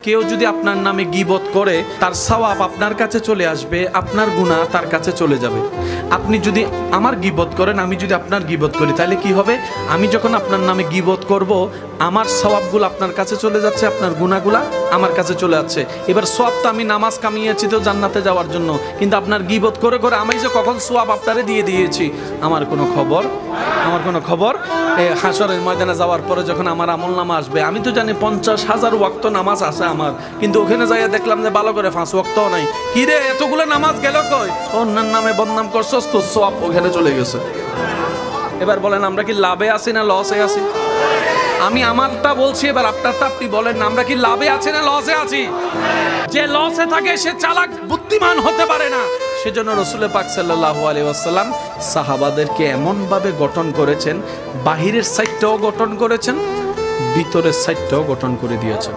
কেউ যদি আপনার নামে গীবত করে তার সওয়াব আপনার কাছে চলে আসবে, আপনার গুনাহ তার কাছে চলে যাবে। আপনি যদি আমার গীবত করেন, আমি যদি আপনার গীবত করি, তাহলে কি হবে? আমি যখন আপনার নামে গীবত করব, আমার সওয়াবগুলো আপনার কাছে চলে যাচ্ছে, আপনার গুনাহগুলো আমার কাছে চলে যাচ্ছে। এবার সওয়াব তো আমি নামাজ কামিয়েছি তো জান্নাতে যাওয়ার জন্য, কিন্তু আপনার গীবত করে করে আমি যে কখন সওয়াব আপনারে দিয়ে দিয়েছি আমার কোনো খবর। হাসরের ময়দানে যাওয়ার পরে যখন আমার আমলনামা আসবে, আমি তো জানি 50,000 ওয়াক্ত নামাজ আছে আমার, কিন্তু ওখানে যাইয়া দেখলাম যে ভালো করে 5 ওয়াক্তও নাই। কি রে, এতগুলো নামাজ গেল কই? অন্যান্য নামে বদনাম করছস তো সওয়াব ওখানে চলে গেছে। এবার বলেন আমরা কি লাভে আছি না লসে আছি? আমি আমারটা বলছি, এবার আপনারটা আপনি বলেন, আমরা কি লাভে আছি না লসে আছি? যে লসে থাকে সে চালাক বুদ্ধিমান হতে পারে না। সেজন্য রাসূল পাক সাল্লাল্লাহু আলাইহি ওয়াসাল্লাম সাহাবাদেরকে এমনভাবে গঠন করেছেন, বাহিরের সাইডটাও গঠন করেছেন, ভিতরের সাইডটাও গঠন করে দিয়েছেন।